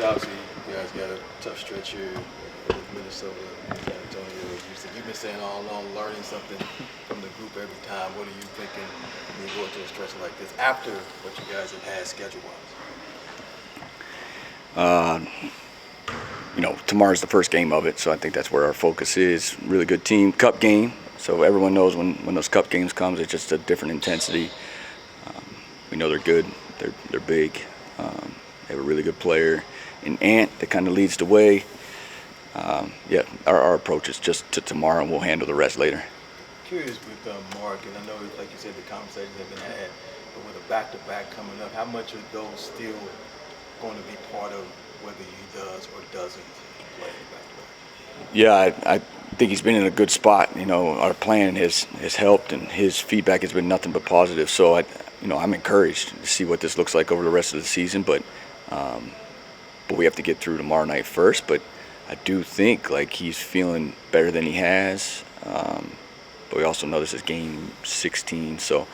obviously you guys got a tough stretch here with Minnesota and San Antonio. You've been saying all along, learning something from the group every time. What are you thinking when you go into a stretch like this after what you guys have had schedule-wise? Tomorrow's the first game of it, so I think that's where our focus is. Really good team, cup game. So everyone knows when those cup games comes, it's just a different intensity. We know they're good. They're big. They have a really good player in Ant that kind of leads the way. Our approach is just to tomorrow, and we'll handle the rest later. Curious with Mark, and I know, like you said, the conversations have been had, but with a back-to-back coming up, how much are those still going to be part of whether he does or doesn't play back-to-back? Yeah, I think he's been in a good spot. Our plan has helped, and his feedback has been nothing but positive. So I'm encouraged to see what this looks like over the rest of the season. But we have to get through tomorrow night first. But I do think he's feeling better than he has. But we also know this is game 16, so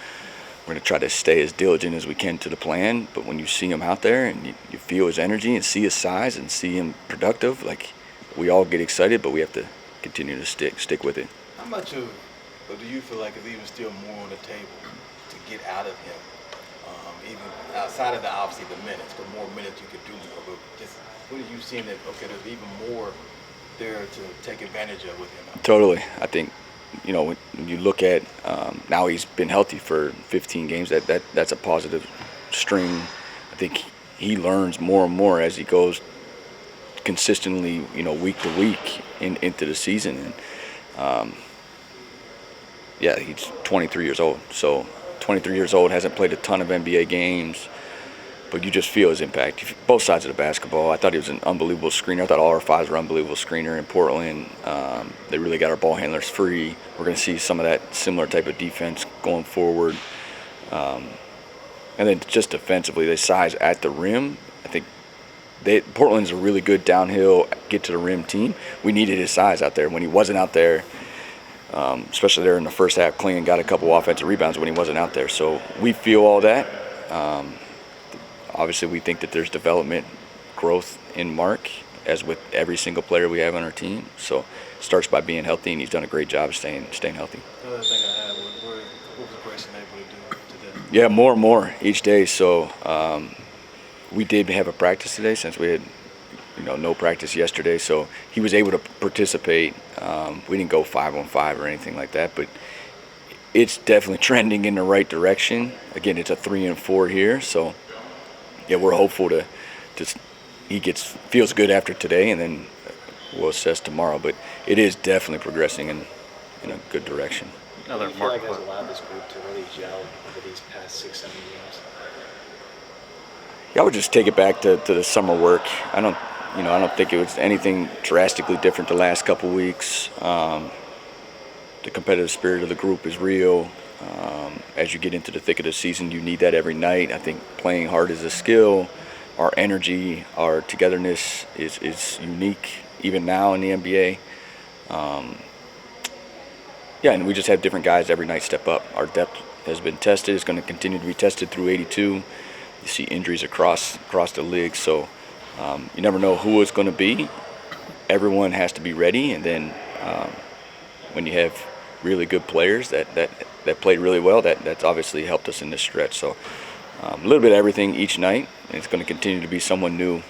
we're going to try to stay as diligent as we can to the plan. But when you see him out there and you feel his energy and see his size and see him productive, we all get excited, but we have to continue to stick with it. How much do you feel like is even still more on the table to get out of him, even outside of obviously the minutes, but more minutes you could do more, but just what are you seeing that, okay, there's even more there to take advantage of with him? Totally. I think, when you look at now he's been healthy for 15 games, that's a positive string. I think he learns more and more as he goes consistently, week to week into the season. And he's 23 years old. So 23 years old, hasn't played a ton of NBA games, but you just feel his impact. Both sides of the basketball. I thought he was an unbelievable screener. I thought all our fives were unbelievable screener in Portland. They really got our ball handlers free. We're going to see some of that similar type of defense going forward. And then just defensively, they size at the rim. I think Portland's a really good downhill, get to the rim team. We needed his size out there. When he wasn't out there, especially there in the first half, Klingon got a couple offensive rebounds when he wasn't out there. So we feel all that. Obviously, we think that there's development, growth in Mark, as with every single player we have on our team. So it starts by being healthy, and he's done a great job staying healthy. The other thing I had was what was Grayson able to do today? Yeah, more and more each day. So we did have a practice today since we had no practice yesterday. So he was able to participate. We didn't go 5-on-5 or anything like that, but it's definitely trending in the right direction. Again, it's a 3 and 4 here, so yeah, we're hopeful to he feels good after today, and then we'll assess tomorrow. But it is definitely progressing in a good direction. What do you feel like has allowed this group to really gel over these past 6-7 games? Yeah, I would just take it back to the summer work. I don't think it was anything drastically different the last couple weeks. The competitive spirit of the group is real. As you get into the thick of the season, you need that every night. I think playing hard is a skill. Our energy, our togetherness is unique, even now in the NBA. And we just have different guys every night step up. Our depth has been tested. It's going to continue to be tested through 82. You see injuries across the league, so you never know who it's going to be. Everyone has to be ready, and then when you have really good players that played really well, that's obviously helped us in this stretch. So a little bit of everything each night, and it's going to continue to be someone new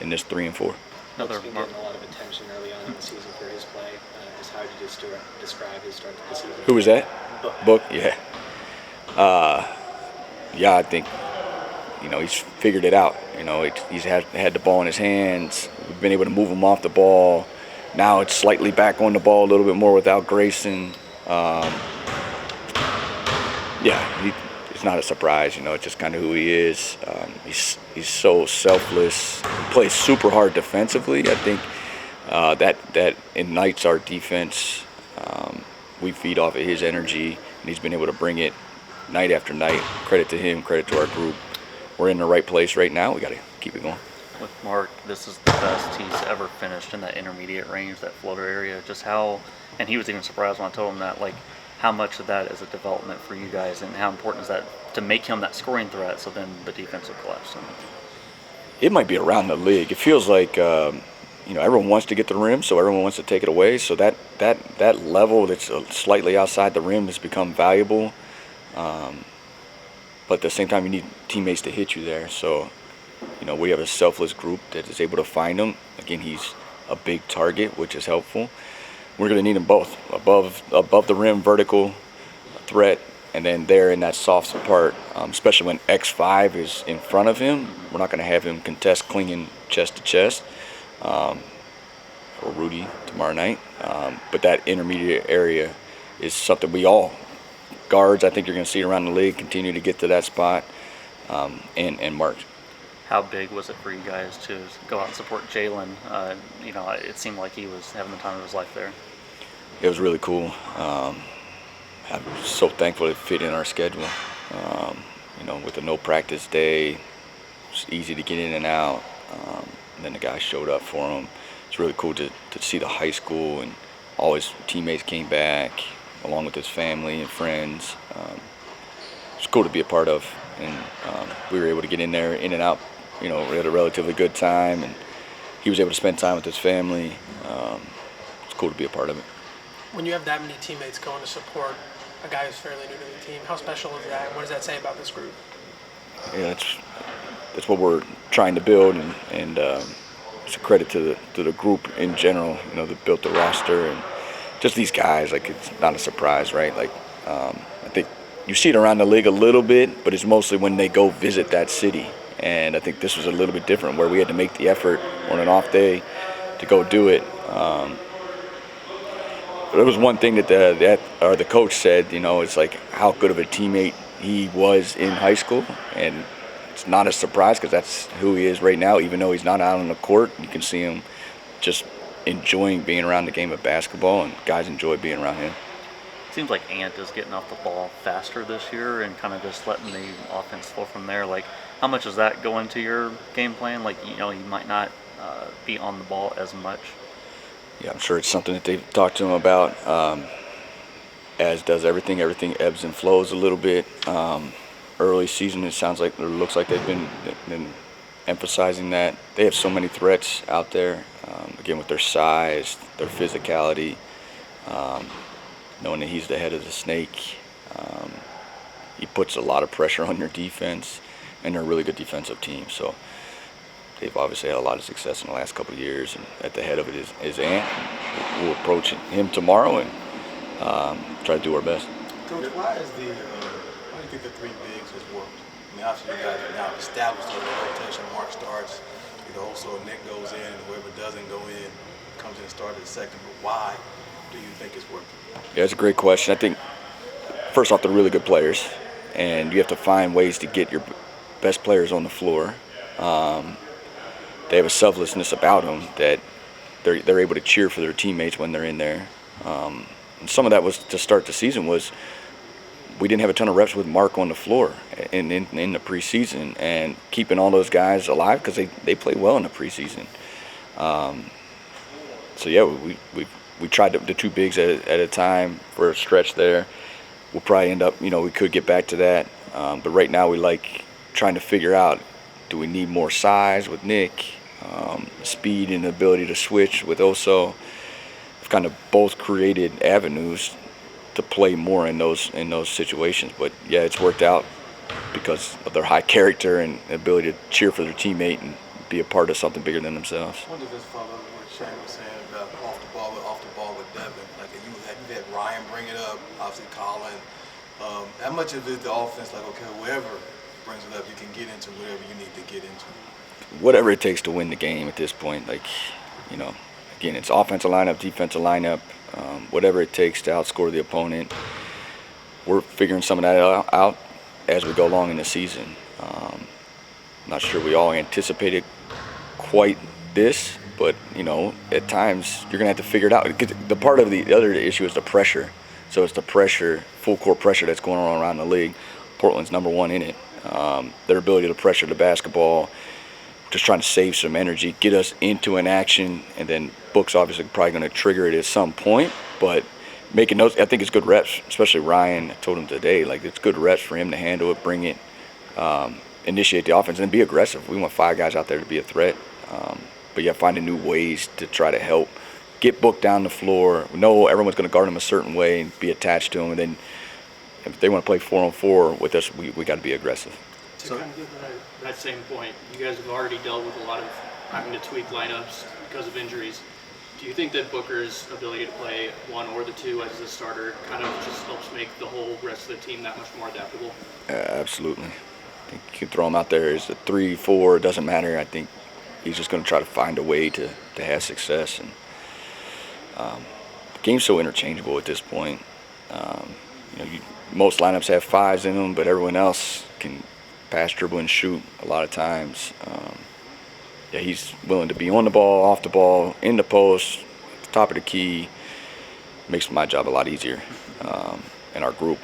in this 3 and 4. Another been getting a lot of attention early on in the season for his play. Just how would you just describe his start to the season? Who was that? Book, yeah. I think he's figured it out. He's had the ball in his hands. We've been able to move him off the ball. Now it's slightly back on the ball a little bit more without Grayson. It's not a surprise. It's just kind of who he is. He's so selfless. He plays super hard defensively. I think that ignites our defense. We feed off of his energy, and he's been able to bring it night after night. Credit to him, credit to our group. We're in the right place right now. We got to keep it going. With Mark, this is the best he's ever finished in that intermediate range, that floater area. And he was even surprised when I told him that, how much of that is a development for you guys, and how important is that to make him that scoring threat so then the defense will collapse? it might be around the league. It feels like everyone wants to get the rim, so everyone wants to take it away. So that level that's slightly outside the rim has become valuable. But at the same time, you need teammates to hit you there. So, we have a selfless group that is able to find him. Again, he's a big target, which is helpful. We're going to need them both, above the rim, vertical threat, and then there in that soft part, especially when X5 is in front of him. We're not going to have him contest clinging chest to chest, or Rudy tomorrow night. But that intermediate area is something we all guards, I think you're going to see around the league, continue to get to that spot and march. How big was it for you guys to go out and support Jalen? It seemed like he was having the time of his life there. It was really cool. I'm so thankful it fit in our schedule. With a no practice day, it's easy to get in and out. And then the guy showed up for him. It's really cool to see the high school, and all his teammates came back along with his family and friends. It's cool to be a part of, and we were able to get in there, in and out. We had a relatively good time, and he was able to spend time with his family. It's cool to be a part of it. When you have that many teammates going to support a guy who's fairly new to the team, how special is that? What does that say about this group? Yeah, that's what we're trying to build, and it's a credit to the group in general. That built the roster, and just these guys. Like, it's not a surprise, right? Like, I think you see it around the league a little bit, but it's mostly when they go visit that city. And I think this was a little bit different, where we had to make the effort on an off day to go do it. But there was one thing that the coach said. It's like how good of a teammate he was in high school, and it's not a surprise because that's who he is right now. Even though he's not out on the court, you can see him just enjoying being around the game of basketball, and guys enjoy being around him. Seems like Ant is getting off the ball faster this year and kind of just letting the offense flow from there. Like, how much does that go into your game plan? Like, you might not be on the ball as much. Yeah, I'm sure it's something that they've talked to him about, as does everything. Everything ebbs and flows a little bit. Early season, it looks like they've been emphasizing that. They have so many threats out there, again, with their size, their physicality, knowing that he's the head of the snake. He puts a lot of pressure on your defense, and they're a really good defensive team. So they've obviously had a lot of success in the last couple of years, and at the head of it is Ant. We'll approach him tomorrow and try to do our best. Coach, why do you think the three bigs has worked? I mean, obviously you guys are now established in the rotation. Mark starts, so Nick goes in, and whoever doesn't go in comes in and starts at second. But why do you think it's working? Yeah, it's a great question. I think, first off, they're really good players, and you have to find ways to get your best players on the floor. They have a selflessness about them that they're able to cheer for their teammates when they're in there. And some of that was to start the season was we didn't have a ton of reps with Mark on the floor in the preseason, and keeping all those guys alive because they play well in the preseason. So yeah, we tried the two bigs at a time for a stretch there. We'll probably end up, we could get back to that. But right now we like trying to figure out, do we need more size with Nick, speed and ability to switch with Oso. We've kind of both created avenues to play more in those situations. But yeah, it's worked out because of their high character and ability to cheer for their teammate and be a part of something bigger than themselves. What does this follow what Shane was saying about off the ball with Devin? Like you had Ryan bring it up, obviously Colin. How much of it the offense, like, okay, whoever brings it up, you can get into whatever you need to get into? Whatever it takes to win the game at this point. Like, again, it's offensive lineup, defensive lineup, whatever it takes to outscore the opponent. We're figuring some of that out as we go along in the season. I'm not sure we all anticipated quite this, but, at times you're going to have to figure it out. The part of the other issue is the pressure. So it's the pressure, full court pressure that's going on around the league. Portland's number one in it. Their ability to pressure the basketball, just trying to save some energy, get us into an action, and then Book's obviously probably going to trigger it at some point. But making those, I think it's good reps, especially Ryan. I told him today, like, it's good reps for him to handle it, bring it. initiate the offense and be aggressive. We want 5 guys out there to be a threat, but finding new ways to try to help get Book down the floor. We know everyone's going to guard him a certain way and be attached to him, and then if they want to play 4-on-4 with us, we got to be aggressive. To kind of get that same point, you guys have already dealt with a lot of having to tweak lineups because of injuries. Do you think that Booker's ability to play 1 or the 2 as a starter kind of just helps make the whole rest of the team that much more adaptable? Absolutely. I think you can throw him out there as a 3, 4, it doesn't matter. I think he's just going to try to find a way to have success. And the game's so interchangeable at this point. Most lineups have 5s in them, but everyone else can pass, dribble, and shoot a lot of times. He's willing to be on the ball, off the ball, in the post, at the top of the key. Makes my job a lot easier. In our group,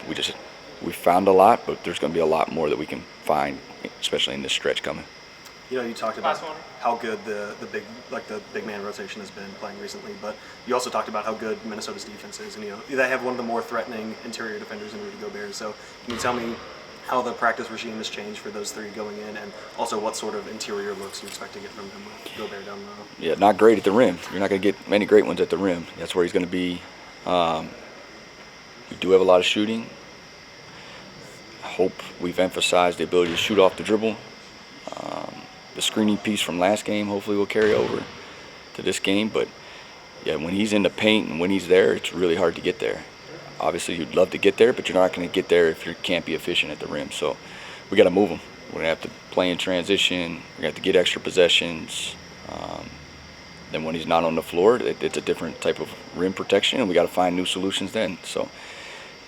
we found a lot, but there's going to be a lot more that we can find, especially in this stretch coming. You talked about how good the big man rotation has been playing recently, but you also talked about how good Minnesota's defense is, and they have one of the more threatening interior defenders in Rudy Gobert. So can you tell me how the practice regime has changed for those 3 going in, and also what sort of interior looks you expect to get from him with Gobert down low? Yeah, not great at the rim. You're not going to get many great ones at the rim. That's where he's going to be. We do have a lot of shooting. I hope we've emphasized the ability to shoot off the dribble. The screening piece from last game hopefully will carry over to this game. But, when he's in the paint and when he's there, it's really hard to get there. Obviously, you'd love to get there, but you're not going to get there if you can't be efficient at the rim. So we got to move him. We're going to have to play in transition. We're going to have to get extra possessions. Then when he's not on the floor, it's a different type of rim protection, and we got to find new solutions then. So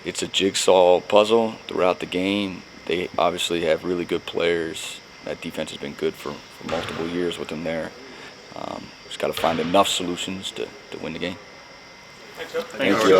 it's a jigsaw puzzle throughout the game. They obviously have really good players. That defense has been good for multiple years with them there. Just got to find enough solutions to win the game. Thanks, Joe. Thank you.